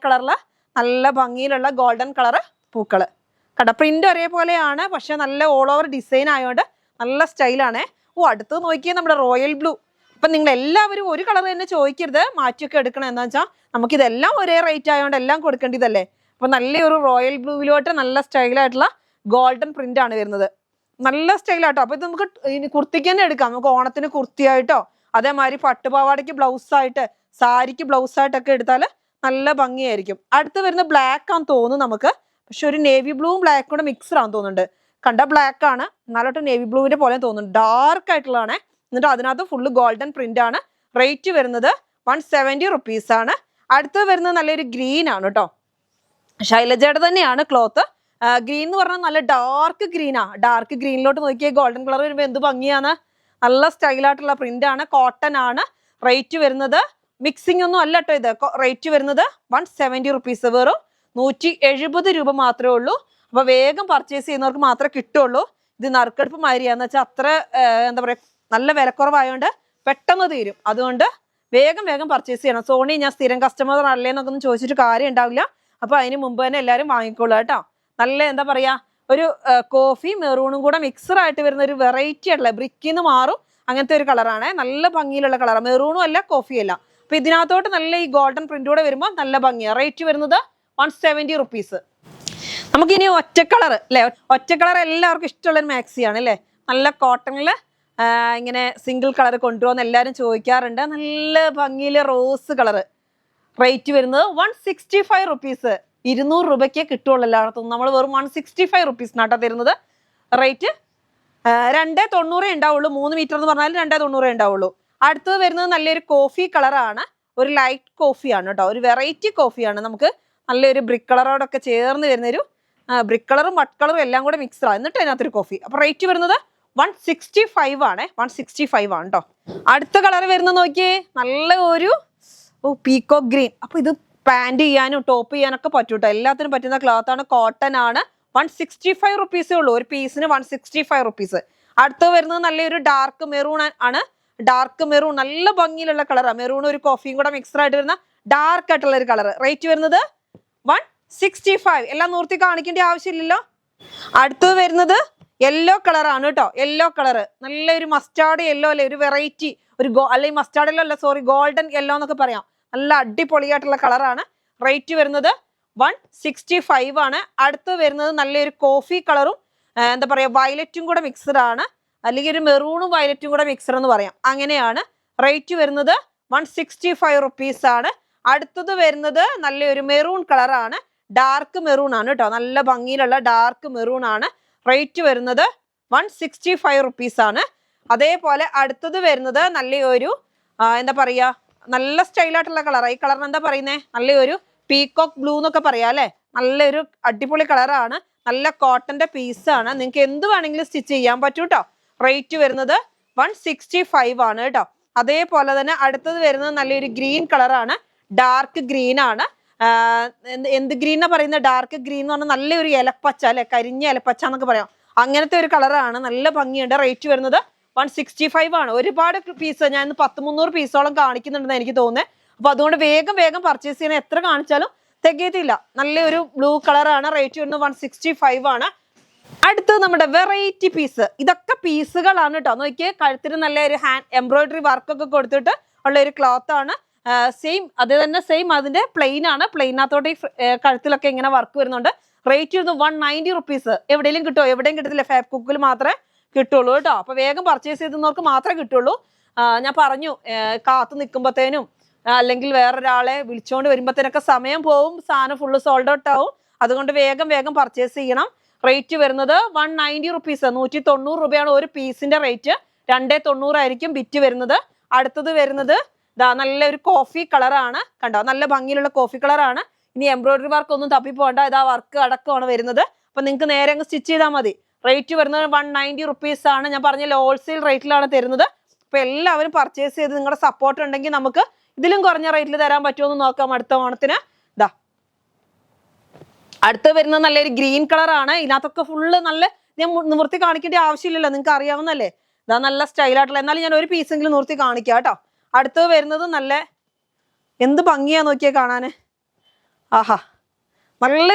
കളറില് നല്ല ഭംഗിയിലുള്ള ഗോൾഡൻ കളറ് പൂക്കള് കണ്ടോ. പ്രിന്റ് ഒരേപോലെയാണ്, പക്ഷെ നല്ല ഓൾ ഓവർ ഡിസൈൻ ആയതുകൊണ്ട് നല്ല സ്റ്റൈലാണേ. അടുത്തത് നോക്കിയാൽ നമ്മുടെ റോയൽ ബ്ലൂ. അപ്പൊ നിങ്ങൾ എല്ലാവരും ഒരു കളർ തന്നെ ചോദിക്കരുത്, മാറ്റിയൊക്കെ എടുക്കണം. എന്താ വെച്ചാൽ നമുക്കിതെല്ലാം ഒരേ റേറ്റ് ആയതുകൊണ്ട് എല്ലാം കൊടുക്കേണ്ടതല്ലേ. അപ്പൊ നല്ലൊരു റോയൽ ബ്ലൂവിലോട്ട് നല്ല സ്റ്റൈലായിട്ടുള്ള ഗോൾഡൻ പ്രിന്റ് ആണ് വരുന്നത്. നല്ല സ്റ്റൈലാട്ടോ. അപ്പൊ ഇത് നമുക്ക് കുർത്തിക്ക് തന്നെ എടുക്കാം. നമുക്ക് ഓണത്തിന് കുർത്തിയായിട്ടോ അതേമാതിരി പട്ടുപാവാടയ്ക്ക് ബ്ലൗസ് ആയിട്ട് സാരിക്ക് ബ്ലൗസ് ആയിട്ടൊക്കെ എടുത്താൽ നല്ല ഭംഗിയായിരിക്കും. അടുത്ത് വരുന്ന ബ്ലാക്ക് ആണെന്ന് തോന്നുന്നു നമുക്ക്, പക്ഷെ ഒരു നേവി ബ്ലൂവും ബ്ലാക്കും കൂടെ മിക്സഡ് ആണെന്ന് തോന്നുന്നുണ്ട്. കണ്ട ബ്ലാക്ക് ആണ്, എന്നാലോട്ട് നേവി ബ്ലൂവിന്റെ പോലെ തോന്നുന്നു. ഡാർക്ക് ആയിട്ടുള്ളതാണ്. എന്നിട്ട് അതിനകത്ത് ഫുള്ള് ഗോൾഡൻ പ്രിന്റ് ആണ്. റേറ്റ് വരുന്നത് 170 റുപ്പീസ് ആണ്. അടുത്ത് വരുന്നത് നല്ലൊരു ഗ്രീൻ ആണ് കേട്ടോ. ശൈലജയുടെ തന്നെയാണ് ക്ലോത്ത്. ഗ്രീൻ എന്ന് പറഞ്ഞാൽ നല്ല ഡാർക്ക് ഗ്രീനാ. ഡാർക്ക് ഗ്രീനിലോട്ട് നോക്കിയാൽ ഗോൾഡൻ കളർ വരുമ്പോൾ എന്ത് ഭംഗിയാണ്. നല്ല സ്റ്റൈലായിട്ടുള്ള പ്രിന്റ് ആണ്. കോട്ടൺ ആണ്. റേറ്റ് വരുന്നത് മിക്സിംഗ് ഒന്നും അല്ല കേട്ടോ ഇത്. റേറ്റ് വരുന്നത് 170 റുപ്പീസ്. വെറും 170 രൂപ മാത്രമേ ഉള്ളൂ. അപ്പൊ വേഗം പർച്ചേസ് ചെയ്യുന്നവർക്ക് മാത്രമേ കിട്ടുള്ളൂ. ഇത് നറുക്കെടുപ്പ് മാതിരിയാന്ന് വെച്ചാൽ അത്ര എന്താ പറയാ നല്ല വിലക്കുറവായതുകൊണ്ട് പെട്ടെന്ന് തീരും. അതുകൊണ്ട് വേഗം വേഗം പർച്ചേസ് ചെയ്യണം. സോണി ഞാൻ സ്ഥിരം കസ്റ്റമർ അല്ലേ എന്നൊക്കെ ഒന്നും ചോദിച്ചിട്ട് കാര്യം ഉണ്ടാവില്ല. അപ്പൊ അതിന് മുമ്പ് തന്നെ എല്ലാവരും വാങ്ങിക്കോളൂ കേട്ടോ. നല്ല എന്താ പറയാ ഒരു കോഫി മെറൂണും കൂടെ മിക്സഡ് ആയിട്ട് വരുന്ന ഒരു വെറൈറ്റി ആയിട്ടുള്ള ബ്രിക്കിന്ന് മാറും അങ്ങനത്തെ ഒരു കളറാണ്. നല്ല ഭംഗിയിലുള്ള കളറാണ്. മെറൂണും അല്ല കോഫിയും അല്ല. അപ്പൊ ഇതിനകത്തോട്ട് നല്ല ഈ ഗോൾഡൻ പ്രിന്റ് കൂടെ വരുമ്പോൾ നല്ല ഭംഗിയാണ്. റേറ്റ് വരുന്നത് 170 റുപ്പീസ്. നമുക്കിനി ഒറ്റ കളർ അല്ലെ, ഒറ്റ കളർ എല്ലാവർക്കും ഇഷ്ടമുള്ള ഒരു മാക്സിയാണ് അല്ലേ. നല്ല കോട്ടണില് ഇങ്ങനെ സിംഗിൾ കളർ കൊണ്ടുപോകുന്ന എല്ലാവരും ചോദിക്കാറുണ്ട്. നല്ല ഭംഗിയില് റോസ് കളറ്. റേറ്റ് വരുന്നത് 165 റുപ്പീസ്. 200 രൂപയ്ക്ക് കിട്ടുള്ളൂ എല്ലായിടത്തും. നമ്മൾ വെറും 165 റുപ്പീസിനാട്ടോ തരുന്നത്. റേറ്റ് 290 ഉണ്ടാവുള്ളൂ. 3 മീറ്റർ എന്ന് പറഞ്ഞാൽ 290 ഉണ്ടാവുള്ളൂ. അടുത്തത് വരുന്നത് നല്ലൊരു കോഫി കളറാണ്. ഒരു ലൈറ്റ് കോഫിയാണ് കേട്ടോ. ഒരു വെറൈറ്റി കോഫിയാണ്. നമുക്ക് നല്ലൊരു ബ്രിക്ക് കളറോടൊക്കെ ചേർന്ന് വരുന്നൊരു ബ്രിക്ക് കളറും മഡ് കളറും എല്ലാം കൂടെ മിക്സ്ഡ് ആണ്. എന്നിട്ട് അതിനകത്തൊരു കോഫി. അപ്പൊ റേറ്റ് വരുന്നത് 165 ആണ്. 165 ആണ് കേട്ടോ. അടുത്ത കളർ വരുന്നത് നോക്കിയേ, നല്ല ഒരു പീകോക്ക് ഗ്രീൻ. അപ്പൊ ഇത് പാന്റ് ചെയ്യാനും ടോപ്പ് ചെയ്യാനൊക്കെ പറ്റും കേട്ടോ. എല്ലാത്തിനും പറ്റുന്ന ക്ലോത്ത് ആണ്. കോട്ടൺ ആണ്. 165 റുപ്പീസേ ഉള്ളൂ. ഒരു പീസിന് 165 റുപ്പീസ്. അടുത്ത് വരുന്നത് നല്ലൊരു ഡാർക്ക് മെറൂൺ ആണ്. ഡാർക്ക് മെറൂൺ നല്ല ഭംഗിയിലുള്ള കളറാണ്. മെറൂൺ ഒരു കോഫിയും കൂടെ മിക്സ്ഡ് ആയിട്ട് വരുന്ന ഡാർക്ക് ആയിട്ടുള്ള ഒരു കളർ. റേറ്റ് വരുന്നത് 165. എല്ലാം നൂർത്തി കാണിക്കേണ്ട ആവശ്യമില്ലല്ലോ. അടുത്തത് വരുന്നത് യെല്ലോ കളറാണ് കേട്ടോ. യെല്ലോ കളറ് നല്ലൊരു മസ്റ്റാർഡ് യെല്ലോ അല്ലേ, ഒരു വെറൈറ്റി ഒരു അല്ലെങ്കിൽ മസ്റ്റാർഡ് യെല്ലോ അല്ല സോറി ഗോൾഡൻ യെല്ലോ എന്നൊക്കെ പറയാം. നല്ല അടിപൊളിയായിട്ടുള്ള കളറാണ്. റേറ്റ് വരുന്നത് 165 ആണ്. അടുത്ത് വരുന്നത് നല്ലൊരു കോഫി കളറും എന്താ പറയാ വയലറ്റും കൂടെ മിക്സ്ഡ് ആണ്. അല്ലെങ്കിൽ ഒരു മെറൂണും വയലറ്റും കൂടെ മിക്സ്ഡ് എന്ന് പറയാം. അങ്ങനെയാണ്. റേറ്റ് വരുന്നത് 165 റുപ്പീസ് ആണ്. അടുത്തത് വരുന്നത് നല്ലൊരു മെറൂൺ കളറാണ്. ഡാർക്ക് മെറൂൺ ആണ് കേട്ടോ. നല്ല ഭംഗിയിലുള്ള ഡാർക്ക് മെറൂൺ ആണ്. റേറ്റ് വരുന്നത് 165 റുപ്പീസ് ആണ്. അതേപോലെ അടുത്തത് വരുന്നത് നല്ലൊരു എന്താ പറയാ നല്ല സ്റ്റൈലായിട്ടുള്ള കളറാണ്. ഈ കളറിന് എന്താ പറയുന്നേ, നല്ലൊരു പീകോക്ക് ബ്ലൂ എന്നൊക്കെ പറയാം അല്ലെ. നല്ലൊരു അടിപൊളി കളറാണ്. നല്ല കോട്ടന്റെ പീസാണ്. നിങ്ങൾക്ക് എന്ത് വേണമെങ്കിലും സ്റ്റിച്ച് ചെയ്യാൻ പറ്റും കേട്ടോ. റേറ്റ് വരുന്നത് 165 ആണ് കേട്ടോ. അതേപോലെ തന്നെ അടുത്തത് വരുന്നത് നല്ലൊരു ഗ്രീൻ കളറാണ്. ഡാർക്ക് ഗ്രീൻ ആണ്. എന്ത് ഗ്രീൻ എന്നാ പറയുന്നത്, ഡാർക്ക് ഗ്രീൻ എന്ന് പറഞ്ഞാൽ നല്ലൊരു ഇലപ്പച്ച അല്ലെ, കരിഞ്ഞ ഇലപ്പച്ച എന്നൊക്കെ പറയാം. അങ്ങനത്തെ ഒരു കളറാണ്. നല്ല ഭംഗിയുണ്ട്. റേറ്റ് വരുന്നത് 165 ആണ്. ഒരുപാട് പീസ് ഞാൻ 100-300 പീസോളം കാണിക്കുന്നുണ്ടെന്ന് എനിക്ക് തോന്നുന്നത്. അപ്പൊ അതുകൊണ്ട് വേഗം വേഗം പർച്ചേസ് ചെയ്യണം. എത്ര കാണിച്ചാലും തികയത്തില്ല. നല്ലൊരു ബ്ലൂ കളറാണ്. റേറ്റ് വരുന്നത് 165 ആണ്. അടുത്തത് നമ്മുടെ വെറൈറ്റി പീസ്. ഇതൊക്കെ പീസുകളാണ് കേട്ടോ. നോക്കിയേ, കഴുത്തിന് നല്ല ഒരു ഹാൻഡ് എംബ്രോയിഡറി വർക്കൊക്കെ കൊടുത്തിട്ട് ഉള്ള ഒരു ക്ലോത്ത് ആണ്. സെയിം അത് തന്നെ സെയിം അതിന്റെ പ്ലെയിൻ ആണ്. പ്ലെയിനകത്തോട്ട് ഈ കഴുത്തിലൊക്കെ ഇങ്ങനെ വർക്ക് വരുന്നുണ്ട്. റേറ്റ് വരുന്നത് 190 റുപ്പീസ്. എവിടെയെങ്കിലും കിട്ടുമോ? എവിടെയും കിട്ടത്തില്ല. ഫാബ് കുക്കിൽ മാത്രമേ കിട്ടുള്ളൂ കേട്ടോ. അപ്പൊ വേഗം പർച്ചേസ് ചെയ്തവർക്ക് മാത്രമേ കിട്ടുള്ളൂ. ഞാൻ പറഞ്ഞു കാത്തു നിൽക്കുമ്പോഴത്തേനും അല്ലെങ്കിൽ വേറൊരാളെ വിളിച്ചുകൊണ്ട് വരുമ്പോഴത്തേനൊക്കെ സമയം പോവും. സാധനം ഫുള്ള് സോൾഡ് ഔട്ട് ആവും. അതുകൊണ്ട് വേഗം വേഗം പർച്ചേസ് ചെയ്യണം. റേറ്റ് വരുന്നത് 190 റുപ്പീസ്. 190 രൂപയാണ് ഒരു പീസിന്റെ റേറ്റ്. 290 ആയിരിക്കും ബിറ്റ് വരുന്നത്. അടുത്തത് വരുന്നത് നല്ലൊരു കോഫി കളറാണ്. കണ്ടോ, നല്ല ഭംഗിയിലുള്ള കോഫി കളറാണ്. ഇനി എംബ്രോയിഡറി വർക്ക് ഒന്നും തപ്പി പോകണ്ട. ഇതാ വർക്ക് അടക്കമാണ് വരുന്നത്. അപ്പൊ നിങ്ങൾക്ക് നേരെ അങ്ങ് സ്റ്റിച്ച് ചെയ്താൽ മതി. റേറ്റ് വരുന്നത് 190 റുപ്പീസ് ആണ്. ഞാൻ പറഞ്ഞ ഹോൾസെയിൽ റേറ്റിലാണ് തരുന്നത്. അപ്പൊ എല്ലാവരും പർച്ചേസ് ചെയ്ത് നിങ്ങളുടെ സപ്പോർട്ട് ഉണ്ടെങ്കിൽ നമുക്ക് ഇതിലും കുറഞ്ഞ റേറ്റിൽ തരാൻ പറ്റുമോ എന്ന് നോക്കാം അടുത്ത ഓണത്തിന്. ഇതാ അടുത്ത് വരുന്നത് നല്ലൊരു ഗ്രീൻ കളറാണ്. ഇതിനകത്തൊക്കെ ഫുള്ള് നല്ല ഞാൻ നിവർത്തി കാണിക്കേണ്ട ആവശ്യമില്ലല്ലോ, നിങ്ങൾക്ക് അറിയാവുന്നല്ലേ. ഇതാ നല്ല സ്റ്റൈലായിട്ടുള്ള. എന്നാലും ഞാൻ ഒരു പീസെങ്കിലും നിവർത്തി കാണിക്കാം കേട്ടോ. അടുത്തത് വരുന്നത് നല്ല എന്ത് ഭംഗിയാ നോക്കിയാൽ കാണാന്. ആഹാ, നല്ല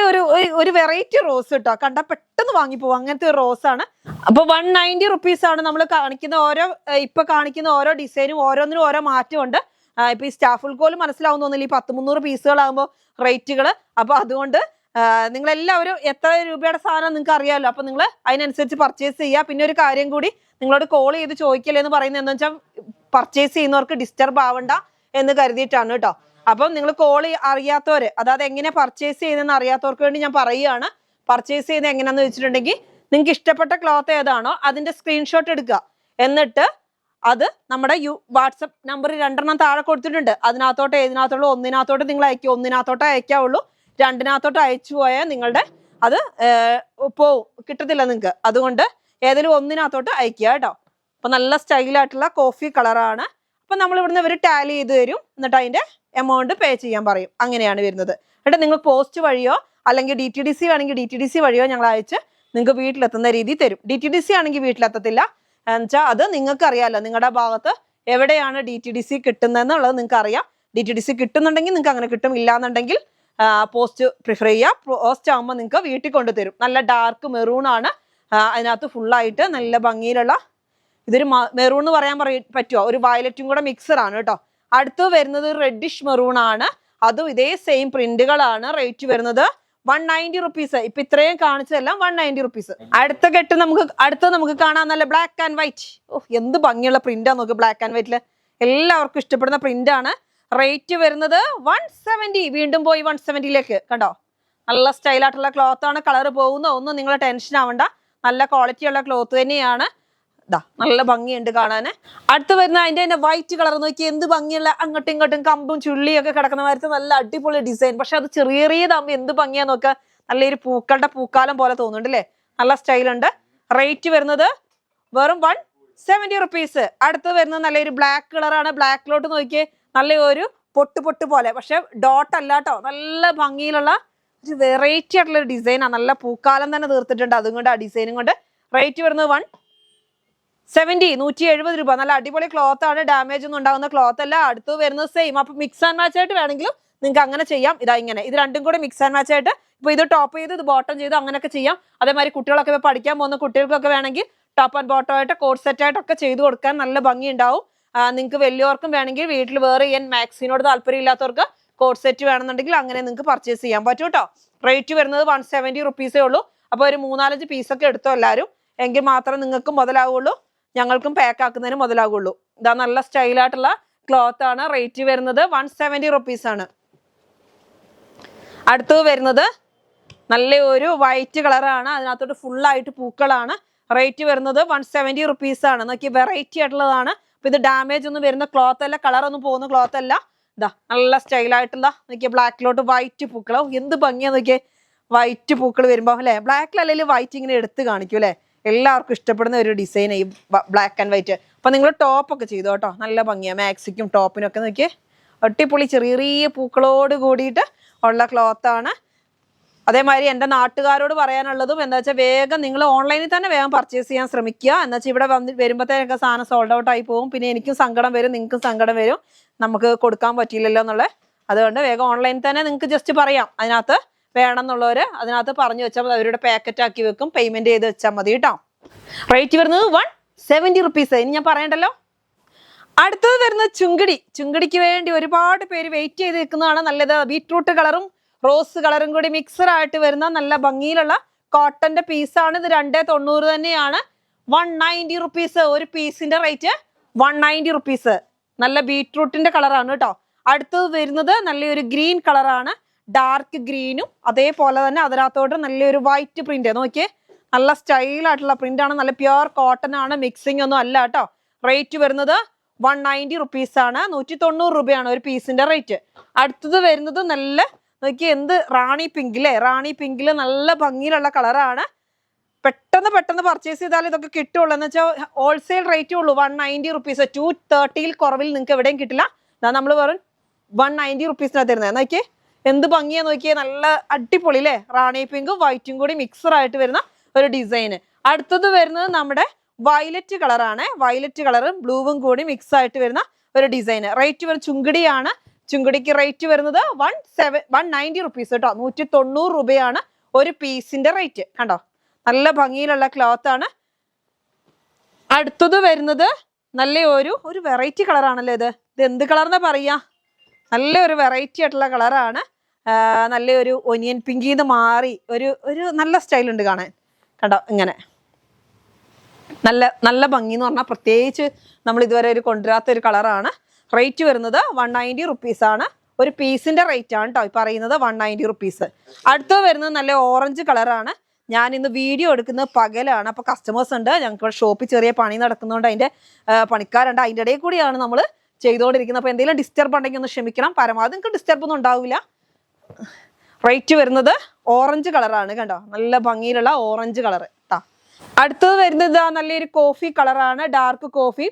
ഒരു വെറൈറ്റി റോസ് കേട്ടോ, കണ്ടാൽ പെട്ടെന്ന് വാങ്ങിപ്പോവും അങ്ങനത്തെ ഒരു റോസ് ആണ്. അപ്പൊ 190 റുപ്പീസ് ആണ് നമ്മൾ കാണിക്കുന്ന ഓരോ ഡിസൈനും ഓരോന്നിനും ഓരോ മാറ്റമുണ്ട്. ഇപ്പൊ ഈ സ്റ്റാഫുൽ കോല് മനസ്സിലാവും തോന്നില്ല, ഈ 100-300 പീസുകളാകുമ്പോൾ റേറ്റുകൾ. അപ്പൊ അതുകൊണ്ട് നിങ്ങൾ എല്ലാവരും എത്ര രൂപയുടെ സാധനം നിങ്ങൾക്ക് അറിയാമല്ലോ, അപ്പൊ നിങ്ങൾ അതിനനുസരിച്ച് പർച്ചേസ് ചെയ്യുക. പിന്നെ ഒരു കാര്യം കൂടി നിങ്ങളോട് കോൾ ചെയ്ത് ചോദിക്കല്ലേ എന്ന് പറയുന്നത് എന്താ വെച്ചാൽ പർച്ചേസ് ചെയ്യുന്നവർക്ക് ഡിസ്റ്റർബ് ആവണ്ട എന്ന് കരുതിയിട്ടാണ് കേട്ടോ. അപ്പം നിങ്ങൾ കോൾ അറിയാത്തവര്, അതായത് എങ്ങനെ പർച്ചേസ് ചെയ്യുന്നതെന്ന് അറിയാത്തവർക്ക് വേണ്ടി ഞാൻ പറയുകയാണ്. പർച്ചേസ് ചെയ്യുന്നത് എങ്ങനെയാന്ന് വെച്ചിട്ടുണ്ടെങ്കിൽ നിങ്ങൾക്ക് ഇഷ്ടപ്പെട്ട ക്ലോത്ത് ഏതാണോ അതിന്റെ സ്ക്രീൻഷോട്ട് എടുക്കുക. എന്നിട്ട് അത് നമ്മുടെ വാട്സപ്പ് നമ്പർ 2 താഴെ കൊടുത്തിട്ടുണ്ട്. അതിനകത്തോട്ട് ഏതിനകത്തുള്ളൂ ഒന്നിനകത്തോട്ട് നിങ്ങൾ അയക്കുക. ഒന്നിനകത്തോട്ട് അയക്കാവുള്ളൂ. 2 അയച്ചു പോയാൽ നിങ്ങളുടെ അത് പോവും, കിട്ടത്തില്ല നിങ്ങൾക്ക്. അതുകൊണ്ട് ഏതെങ്കിലും ഒന്നിനകത്തോട്ട് അയക്കുക കേട്ടോ. അപ്പൊ നല്ല സ്റ്റൈലായിട്ടുള്ള കോഫി കളറാണ്. അപ്പൊ നമ്മൾ ഇവിടുന്ന് ഇവർ ടാലി ചെയ്ത് തരും. എന്നിട്ട് അതിന്റെ എമൗണ്ട് പേ ചെയ്യാൻ പറയും. അങ്ങനെയാണ് വരുന്നത്. എന്നിട്ട് നിങ്ങൾ പോസ്റ്റ് വഴിയോ അല്ലെങ്കിൽ DTDC വേണമെങ്കിൽ DTDC വഴിയോ ഞങ്ങൾ അയച്ച് നിങ്ങൾക്ക് വീട്ടിലെത്തുന്ന രീതി തരും. DTDC ആണെങ്കിൽ വീട്ടിലെത്തത്തില്ല. എന്നുവെച്ചാൽ അത് നിങ്ങൾക്ക് അറിയാമല്ലോ, നിങ്ങളുടെ ഭാഗത്ത് എവിടെയാണ് DTDC കിട്ടുന്നതെന്നുള്ളത് നിങ്ങൾക്ക് അറിയാം. DTDC കിട്ടുന്നുണ്ടെങ്കിൽ നിങ്ങൾക്ക് അങ്ങനെ കിട്ടും, ഇല്ലാന്നുണ്ടെങ്കിൽ പോസ്റ്റ് പ്രിഫർ ചെയ്യുക. പോസ്റ്റ് ആകുമ്പോൾ നിങ്ങൾക്ക് വീട്ടിൽ കൊണ്ടുതരും. നല്ല ഡാർക്ക് മെറൂൺ ആണ്. അതിനകത്ത് ഫുള്ളായിട്ട് നല്ല ഭംഗിയിലുള്ള, ഇതൊരു മെറൂൺ എന്ന് പറയാൻ പറ്റുമോ, ഒരു വയലറ്റും കൂടെ മിക്സർ ആണ് കേട്ടോ. അടുത്ത് വരുന്നത് റെഡിഷ് മെറൂൺ ആണ്. അതും ഇതേ സെയിം പ്രിന്റുകളാണ്. റേറ്റ് വരുന്നത് 190 റുപ്പീസ്. ഇപ്പൊ ഇത്രയും കാണിച്ചതെല്ലാം 190 റുപ്പീസ്. അടുത്ത നമുക്ക് കാണാൻ നല്ല ബ്ലാക്ക് ആൻഡ് വൈറ്റ്. എന്ത് ഭംഗിയുള്ള പ്രിന്റാ നോക്ക്. ബ്ലാക്ക് ആൻഡ് വൈറ്റില് എല്ലാവർക്കും ഇഷ്ടപ്പെടുന്ന പ്രിന്റ് ആണ്. റേറ്റ് വരുന്നത് 170. വീണ്ടും പോയി 170ലേക്ക്. കണ്ടോ, നല്ല സ്റ്റൈലായിട്ടുള്ള ക്ലോത്ത് ആണ്. കളർ പോകുന്ന ഒന്നും നിങ്ങൾ ടെൻഷൻ ആവണ്ട. നല്ല ക്വാളിറ്റി ഉള്ള ക്ലോത്ത് തന്നെയാണ്. നല്ല ഭംഗിയുണ്ട് കാണാന്. അടുത്ത് വരുന്ന അതിന്റെ തന്നെ വൈറ്റ് കളർ നോക്കി, എന്ത് ഭംഗിയുള്ള അങ്ങോട്ടും ഇങ്ങോട്ടും കമ്പും ചുള്ളിയൊക്കെ കിടക്കുന്ന മാതിരത്തെ നല്ല അടിപൊളി ഡിസൈൻ. പക്ഷെ അത് ചെറിയതാകുമ്പോൾ എന്ത് ഭംഗിയാ നോക്കുക. നല്ലൊരു പൂക്കളുടെ പൂക്കാലം പോലെ തോന്നുന്നുണ്ട് അല്ലേ. നല്ല സ്റ്റൈലുണ്ട്. റേറ്റ് വരുന്നത് വെറും 170 റുപ്പീസ്. അടുത്ത് വരുന്നത് നല്ലൊരു ബ്ലാക്ക് കളറാണ്. ബ്ലാക്കിലോട്ട് നോക്കിയേ, നല്ലൊരു പൊട്ട് പോലെ, പക്ഷെ ഡോട്ട് അല്ല കേട്ടോ. നല്ല ഭംഗിയിലുള്ള ഒരു വെറൈറ്റി ആയിട്ടുള്ള ഒരു ഡിസൈനാണ്. നല്ല പൂക്കാലം തന്നെ തീർത്തിട്ടുണ്ട്. അതുകൊണ്ട് ആ ഡിസൈനും കൊണ്ട് റേറ്റ് വരുന്നത് 170 രൂപ. നല്ല അടിപൊളി ക്ലോത്ത് ആണ്. ഡാമേജ് ഒന്നും ഉണ്ടാകുന്ന ക്ലോത്ത് അല്ല. അടുത്ത് വരുന്നത് സെയിം. അപ്പൊ മിക്സ് ആൻഡ് മാച്ച് ആയിട്ട് വേണമെങ്കിലും നിങ്ങൾക്ക് അങ്ങനെ ചെയ്യാം. ഇങ്ങനെ ഇത് രണ്ടും കൂടെ മിക്സ് ആൻഡ് മാച്ച് ആയിട്ട്, ഇപ്പൊ ഇത് ടോപ്പ് ചെയ്ത് ഇത് ബോട്ടം ചെയ്ത് അങ്ങനെയൊക്കെ ചെയ്യാം. അതേമാതിരി കുട്ടികളൊക്കെ പഠിക്കാൻ പോകുന്ന കുട്ടികൾക്കൊക്കെ വേണമെങ്കിൽ ടോപ്പ് ആൻഡ് ബോട്ടം ആയിട്ട് കോഡ് സെറ്റ് ആയിട്ടൊക്കെ ചെയ്ത് കൊടുക്കാൻ നല്ല ഭംഗി ഉണ്ടാവും. നിങ്ങൾക്ക് വലിയവർക്കും വേണമെങ്കിൽ വീട്ടിൽ വേറെ ചെയ്യാൻ മാക്സിനോട് താല്പര്യം ഇല്ലാത്തവർക്ക് കോഡ് സെറ്റ് വേണമെന്നുണ്ടെങ്കിൽ അങ്ങനെ നിങ്ങൾക്ക് പർച്ചേസ് ചെയ്യാൻ പറ്റും കേട്ടോ. റേറ്റ് വരുന്നത് 170 റുപ്പീസേ ഉള്ളൂ. അപ്പൊ ഒരു 3-4 പീസൊക്കെ എടുത്തോ എല്ലാവരും, എങ്കിൽ മാത്രമേ നിങ്ങൾക്ക് മുതലാവുള്ളൂ, ഞങ്ങൾക്കും പാക്ക് ആക്കുന്നതിന് മുതലാകുള്ളൂ. ഇതാ നല്ല സ്റ്റൈലായിട്ടുള്ള ക്ലോത്ത് ആണ്. റേറ്റ് വരുന്നത് 170 റുപ്പീസ് ആണ്. അടുത്തത് വരുന്നത് നല്ല ഒരു വൈറ്റ് കളറാണ്. അതിനകത്തോട്ട് ഫുള്ളായിട്ട് പൂക്കളാണ്. റേറ്റ് വരുന്നത് 170 റുപ്പീസ് ആണ്. നോക്കി, വെറൈറ്റി ആയിട്ടുള്ളതാണ്. അപ്പൊ ഇത് ഡാമേജ് ഒന്നും വരുന്ന ക്ലോത്ത് അല്ല, കളർ ഒന്നും പോകുന്ന ക്ലോത്ത് അല്ല. ഇതാ നല്ല സ്റ്റൈലായിട്ടുള്ള നോക്കിയ ബ്ലാക്കിലോട്ട് വൈറ്റ് പൂക്കളോ, എന്ത് ഭംഗിയാ നോക്കിയേ. വൈറ്റ് പൂക്കൾ വരുമ്പോ അല്ലെ, ബ്ലാക്കിലല്ലെങ്കിൽ വൈറ്റ് ഇങ്ങനെ എടുത്ത് കാണിക്കും അല്ലെ. എല്ലാവർക്കും ഇഷ്ടപ്പെടുന്ന ഒരു ഡിസൈൻ ഈ ബ്ലാക്ക് ആൻഡ് വൈറ്റ്. അപ്പൊ നിങ്ങൾ ടോപ്പൊക്കെ ചെയ്തു കേട്ടോ, നല്ല ഭംഗിയാ. മാക്സിക്കും ടോപ്പിനും ഒക്കെ നോക്കിയേ, അടിപൊളി ചെറിയ പൂക്കളോട് കൂടിയിട്ട് ഉള്ള ക്ലോത്ത് ആണ്. അതേമാതിരി എൻ്റെ നാട്ടുകാരോട് പറയാനുള്ളതും എന്താ വെച്ചാൽ വേഗം നിങ്ങൾ ഓൺലൈനിൽ തന്നെ വേഗം പർച്ചേസ് ചെയ്യാൻ ശ്രമിക്കുക. എന്താ വെച്ചാൽ ഇവിടെ വരുമ്പോഴത്തേക്കൊക്കെ സാധനം സോൾഡ് ഔട്ട് ആയി പോകും. പിന്നെ എനിക്കും സങ്കടം വരും, നിങ്ങൾക്കും സങ്കടം വരും, നമുക്ക് കൊടുക്കാൻ പറ്റിയില്ലല്ലോ എന്നുള്ളത്. അതുകൊണ്ട് വേഗം ഓൺലൈനിൽ തന്നെ നിങ്ങൾക്ക് ജസ്റ്റ് പറയാം, അതിനകത്ത് വേണം എന്നുള്ളവർ അതിനകത്ത് പറഞ്ഞു വെച്ചാൽ മതി. അവരുടെ പാക്കറ്റ് ആക്കി വെക്കും, പേയ്മെന്റ് ചെയ്ത് വെച്ചാൽ മതി കേട്ടോ. റേറ്റ് വരുന്നത് 170 റുപ്പീസ്. ഇനി ഞാൻ പറയണ്ടല്ലോ. അടുത്തത് വരുന്നത് ചുങ്കിടി. ചുങ്കിടിക്ക് വേണ്ടി ഒരുപാട് പേര് വെയിറ്റ് ചെയ്ത് നിൽക്കുന്നതാണ്. നല്ലത് ബീറ്റ്റൂട്ട് കളറും റോസ് കളറും കൂടി മിക്സർ ആയിട്ട് വരുന്ന നല്ല ഭംഗിയിലുള്ള കോട്ടന്റെ പീസാണ്. ഇത് 290 തന്നെയാണ്. 190 റുപ്പീസ് ഒരു പീസിന്റെ റേറ്റ്. 190 റുപ്പീസ്. നല്ല ബീറ്റ്റൂട്ടിന്റെ കളറാണ് കേട്ടോ. അടുത്തത് വരുന്നത് നല്ലൊരു ഗ്രീൻ കളറാണ്. ഡാർക്ക് ഗ്രീനും അതേപോലെ തന്നെ അതിനകത്തോട്ട് നല്ലൊരു വൈറ്റ് പ്രിന്റ്. നോക്കിയേ, നല്ല സ്റ്റൈലായിട്ടുള്ള പ്രിന്റ് ആണ്. നല്ല പ്യുവർ കോട്ടൺ ആണ്, മിക്സിംഗ് ഒന്നും അല്ല കേട്ടോ. റേറ്റ് വരുന്നത് 190 റുപ്പീസ് ആണ്. 190 രൂപയാണ് ഒരു പീസിന്റെ റേറ്റ്. അടുത്തത് വരുന്നത് നല്ല നോക്കി, എന്ത് റാണി പിങ്ക് അല്ലേ. റാണി പിങ്കില് നല്ല ഭംഗിയിലുള്ള കളറാണ്. പെട്ടെന്ന് പർച്ചേസ് ചെയ്താൽ ഇതൊക്കെ കിട്ടുള്ളൂ. എന്ന് വെച്ചാൽ ഹോൾസെയിൽ റേറ്റേ ഉള്ളൂ. 190 റുപ്പീസ്. 230 കുറവിൽ നിങ്ങൾക്ക് എവിടെയും കിട്ടില്ല. നമ്മൾ വെറും 190 റുപ്പീസിനാണ് തരുന്നത്. നോക്കിയേ, എന്ത് ഭംഗിയാ നോക്കിയേ. നല്ല അടിപൊളി അല്ലേ. റാണി പിങ്കും വൈറ്റും കൂടി മിക്സർ ആയിട്ട് വരുന്ന ഒരു ഡിസൈന്. അടുത്തത് വരുന്നത് നമ്മുടെ വയലറ്റ് കളറാണ്. വയലറ്റ് കളറും ബ്ലൂവും കൂടി മിക്സ് ആയിട്ട് വരുന്ന ഒരു ഡിസൈന്. റേറ്റ് വരും ചുങ്കിടിയാണ്. ചുങ്കിടിക്ക് റേറ്റ് വരുന്നത് 190 റുപ്പീസ് കേട്ടോ. 190 രൂപയാണ് ഒരു പീസിന്റെ റേറ്റ്. കണ്ടോ, നല്ല ഭംഗിയിലുള്ള ക്ലോത്ത് ആണ്. അടുത്തത് വരുന്നത് നല്ല ഒരു വെറൈറ്റി കളറാണല്ലോ ഇത്. ഇത് എന്ത് കളർന്നാ പറയാ? നല്ലൊരു വെറൈറ്റി ആയിട്ടുള്ള കളറാണ്. നല്ലൊരു ഒനിയൻ പിങ്കിന്ന് മാറി ഒരു നല്ല സ്റ്റൈലുണ്ട് കാണാൻ. കണ്ടോ, ഇങ്ങനെ നല്ല നല്ല ഭംഗി എന്ന് പറഞ്ഞാൽ പ്രത്യേകിച്ച് നമ്മൾ ഇതുവരെ കൊണ്ടുവരാത്ത ഒരു കളറാണ്. റേറ്റ് വരുന്നത് 190 റുപ്പീസ് ആണ്. ഒരു പീസിന്റെ റേറ്റ് ആണ് കേട്ടോ ഈ പറയുന്നത്, 190 റുപ്പീസ്. അടുത്തത് വരുന്നത് നല്ല ഓറഞ്ച് കളറാണ്. ഞാൻ ഇന്ന് വീഡിയോ എടുക്കുന്നത് പകലാണ്. അപ്പോൾ കസ്റ്റമേഴ്സ് ഉണ്ട്, ഞങ്ങൾക്ക് ഷോപ്പിൽ ചെറിയ പണി നടക്കുന്നതുകൊണ്ട് അതിൻ്റെ പണിക്കാരുണ്ട്. അതിൻ്റെ ഇടയിൽ കൂടിയാണ് നമ്മൾ ചെയ്തുകൊണ്ടിരിക്കുന്നത്. അപ്പോൾ എന്തെങ്കിലും ഡിസ്റ്റർബ് ഉണ്ടെങ്കിൽ ഒന്ന് ക്ഷമിക്കണം. പരമാവധി നിങ്ങൾക്ക് ഡിസ്റ്റർബ് ഒന്നും ഉണ്ടാവില്ല. റേറ്റ് വരുന്നത് ഓറഞ്ച് കളറാണ്. കണ്ടോ, നല്ല ഭംഗിയിലുള്ള ഓറഞ്ച് കളർ കേട്ടോ. അടുത്തത് വരുന്നത് നല്ലൊരു കോഫി കളറാണ്, ഡാർക്ക് കോഫി.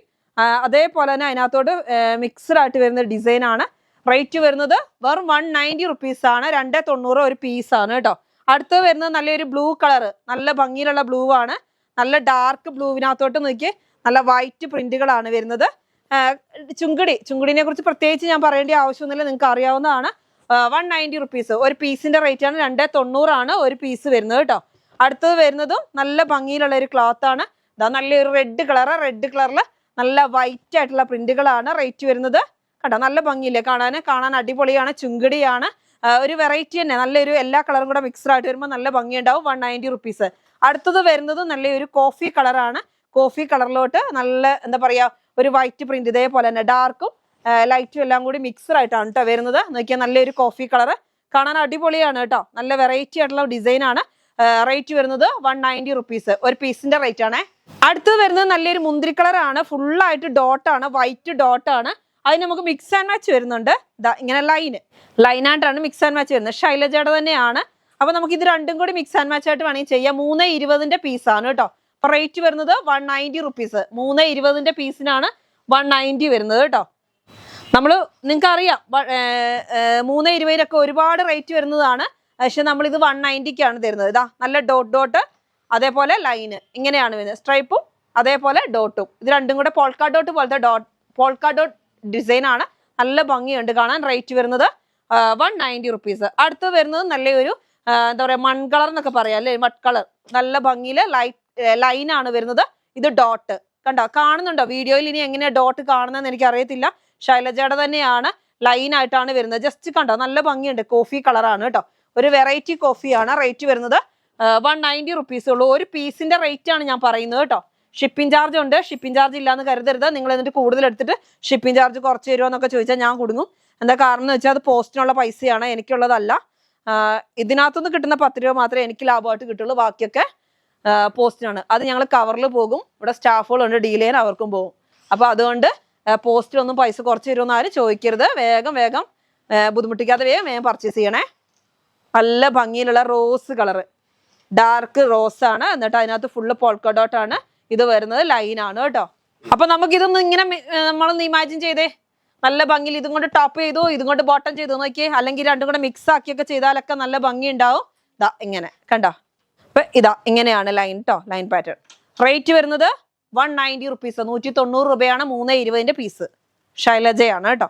അതേപോലെ തന്നെ അതിനകത്തോട്ട് മിക്സ്ഡ് ആയിട്ട് വരുന്ന ഡിസൈൻ ആണ്. റേറ്റ് വരുന്നത് വെറും 190 റുപ്പീസ് ആണ്. 290 ഒരു പീസാണ് കേട്ടോ. അടുത്തത് വരുന്നത് നല്ലൊരു ബ്ലൂ കളർ, നല്ല ഭംഗിയിലുള്ള ബ്ലൂ ആണ്. നല്ല ഡാർക്ക് ബ്ലൂവിനകത്തോട്ട് നോക്കി നല്ല വൈറ്റ് പ്രിന്റുകളാണ് വരുന്നത്. ചുങ്കിടിനെ കുറിച്ച് പ്രത്യേകിച്ച് ഞാൻ പറയേണ്ട ആവശ്യമൊന്നുമില്ല, നിങ്ങൾക്ക് അറിയാവുന്നതാണ്. 190 റുപ്പീസ് ഒരു പീസിന്റെ റേറ്റ് ആണ്. 290 ആണ് ഒരു പീസ് വരുന്നത് കേട്ടോ. അടുത്തത് വരുന്നതും നല്ല ഭംഗിയിലുള്ള ഒരു ക്ലോത്ത് ആണ്. ഇതാ നല്ലൊരു റെഡ് കളറിൽ നല്ല വൈറ്റ് ആയിട്ടുള്ള പ്രിന്റുകളാണ്. റേറ്റ് വരുന്നത് കേട്ടോ, നല്ല ഭംഗിയില്ലേ കാണാൻ അടിപൊളിയാണ്. ചുങ്കിടിയാണ്, ഒരു വെറൈറ്റി തന്നെ. നല്ലൊരു എല്ലാ കളറും കൂടെ മിക്സ്ഡ് ആയിട്ട് വരുമ്പോൾ നല്ല ഭംഗിയുണ്ടാവും. 190 റുപ്പീസ്. അടുത്തത് വരുന്നത് നല്ലൊരു കോഫി കളറാണ്. കോഫി കളറിലോട്ട് നല്ല എന്താ പറയാ ഒരു വൈറ്റ് പ്രിന്റ്, ഇതേപോലെ തന്നെ ഡാർക്കും ലൈറ്റും എല്ലാം കൂടി മിക്സ്ഡ് ആയിട്ടാണ് കേട്ടോ വരുന്നത്. നോക്കിയാൽ നല്ലൊരു കോഫി കളർ, കാണാൻ അടിപൊളിയാണ് കേട്ടോ. നല്ല വെറൈറ്റി ആയിട്ടുള്ള ഡിസൈൻ ആണ്. റേറ്റ് വരുന്നത് 190 റുപ്പീസ് ഒരു പീസിന്റെ റേറ്റ് ആണ്. അടുത്തത് വരുന്നത് നല്ലൊരു മുന്തിരി കളറാണ്. ഫുള്ളായിട്ട് ഡോട്ടാണ്, വൈറ്റ് ഡോട്ടാണ്. അതിന് നമുക്ക് മിക്സ് ആൻഡ് മാച്ച് വരുന്നുണ്ട്. ഇതാ ഇങ്ങനെ ലൈനായിട്ടാണ് മിക്സ് ആൻഡ് മാച്ച് വരുന്നത്. ശൈലജയുടെ തന്നെയാണ്. അപ്പൊ നമുക്ക് ഇത് രണ്ടും കൂടി മിക്സ് ആൻഡ് മാച്ച് ആയിട്ട് വേണമെങ്കിൽ ചെയ്യാം. 320 പീസാണ് കേട്ടോ. അപ്പൊ റേറ്റ് വരുന്നത് 190 റുപ്പീസ്. 320 പീസിനാണ് 190 വരുന്നത് കേട്ടോ. നിങ്ങൾക്ക് അറിയാം 320 ഒരുപാട് റേറ്റ് വരുന്നതാണ്. പക്ഷെ നമ്മൾ ഇത് 190ക്കാണ് തരുന്നത്. ഇതാ നല്ല ഡോട്ട് അതേപോലെ ലൈന് ഇങ്ങനെയാണ് വരുന്നത്. സ്ട്രൈപ്പും അതേപോലെ ഡോട്ടും, ഇത് രണ്ടും കൂടെ പോൾക്കാ ഡോട്ട് പോലത്തെ പോൾക്കാ ഡോട്ട് ഡിസൈൻ ആണ്. നല്ല ഭംഗിയുണ്ട് കാണാൻ. റേറ്റ് വരുന്നത് 190 റുപ്പീസ്. അടുത്ത് വരുന്നത് നല്ലൊരു എന്താ പറയാ മൺകളർ എന്നൊക്കെ പറയാം അല്ലേ, മഡ് കളർ. നല്ല ഭംഗിയില് ലൈനാണ് വരുന്നത്. ഇത് ഡോട്ട് കണ്ടോ, കാണുന്നുണ്ടോ വീഡിയോയിൽ? ഇനി എങ്ങനെയാ ഡോട്ട് കാണുന്നതെന്ന് എനിക്ക് അറിയത്തില്ല. ശൈലജയുടെ തന്നെയാണ്, ലൈൻ ആയിട്ടാണ് വരുന്നത്. ജസ്റ്റ് കണ്ടോ, നല്ല ഭംഗിയുണ്ട്. കോഫി കളറാണ് കേട്ടോ, ഒരു വെറൈറ്റി കോഫിയാണ്. റേറ്റ് വരുന്നത് 190 റുപ്പീസ് ഉള്ളൂ. ഒരു പീസിന്റെ റേറ്റ് ആണ് ഞാൻ പറയുന്നത് കേട്ടോ. ഷിപ്പിംഗ് ചാർജ് ഉണ്ട്. ഷിപ്പിംഗ് ചാർജ് ഇല്ലാന്ന് കരുതരുത്. നിങ്ങൾ എന്നിട്ട് കൂടുതൽ എടുത്തിട്ട് ഷിപ്പിംഗ് ചാർജ് കുറച്ച് തരുമോ എന്നൊക്കെ ചോദിച്ചാൽ ഞാൻ കൊടുക്കും. എന്താ കാരണം എന്ന് വെച്ചാൽ അത് പോസ്റ്റിനുള്ള പൈസയാണ്, എനിക്കുള്ളതല്ല. ഇതിനകത്തുനിന്ന് കിട്ടുന്ന 10 രൂപ മാത്രമേ എനിക്ക് ലാഭമായിട്ട് കിട്ടുള്ളൂ. ബാക്കിയൊക്കെ പോസ്റ്റിനാണ്. അത് ഞങ്ങൾ കവറിൽ പോകും. ഇവിടെ സ്റ്റാഫുകളുണ്ട് ഡീൽ ചെയ്യാൻ, അവർക്കും പോകും. അപ്പൊ അതുകൊണ്ട് പോസ്റ്റിലൊന്നും പൈസ കുറച്ച് തരുമെന്ന് ആരും ചോദിക്കരുത്. വേഗം ബുദ്ധിമുട്ടിക്കാതെ വേഗം പർച്ചേസ് ചെയ്യണേ. നല്ല ഭംഗിയിലുള്ള റോസ് കളറ്, ഡാർക്ക് റോസ് ആണ്. എന്നിട്ട് അതിനകത്ത് ഫുള്ള് പോൾക്ക ഡോട്ട് ആണ്. ഇത് വരുന്നത് ലൈനാണ് കേട്ടോ. അപ്പൊ നമുക്ക് ഇതൊന്നും ഇങ്ങനെ നമ്മളൊന്ന് ഇമാജിൻ ചെയ്തേ, നല്ല ഭംഗിയിൽ ഇതും കൊണ്ട് ടോപ്പ് ചെയ്തു, ഇതും കൊണ്ട് ബോട്ടം ചെയ്തു നോക്കിയേ. അല്ലെങ്കിൽ രണ്ടും കൂടെ മിക്സ് ആക്കിയൊക്കെ ചെയ്താലൊക്കെ നല്ല ഭംഗി ഉണ്ടാവും. ഇതാ ഇങ്ങനെ കണ്ടോ. അപ്പൊ ഇതാ ഇങ്ങനെയാണ് ലൈൻ കേട്ടോ, ലൈൻ പാറ്റേൺ. റേറ്റ് വരുന്നത് 190 റുപ്പീസ്. 190 രൂപയാണ് 320 പീസ്. ശൈലജയാണ് കേട്ടോ.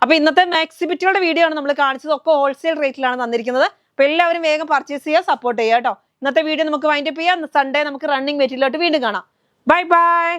അപ്പൊ ഇന്നത്തെ മാക്സിബിറ്റിയുടെ വീഡിയോ ആണ് നമ്മൾ കാണിച്ചത്. ഒക്കെ ഹോൾസെയിൽ റേറ്റിലാണ് തന്നിരിക്കുന്നത്. അപ്പൊ എല്ലാവരും വേഗം പർച്ചേസ് ചെയ്യുക, സപ്പോർട്ട് ചെയ്യുക കേട്ടോ. ഇന്നത്തെ വീഡിയോ നമുക്ക് വൈൻഡപ്പ് ചെയ്യാം. സൺഡേ നമുക്ക് റണ്ണിങ് മെറ്റീരിയലോട്ട് വീണ്ടും കാണാം. Bye bye.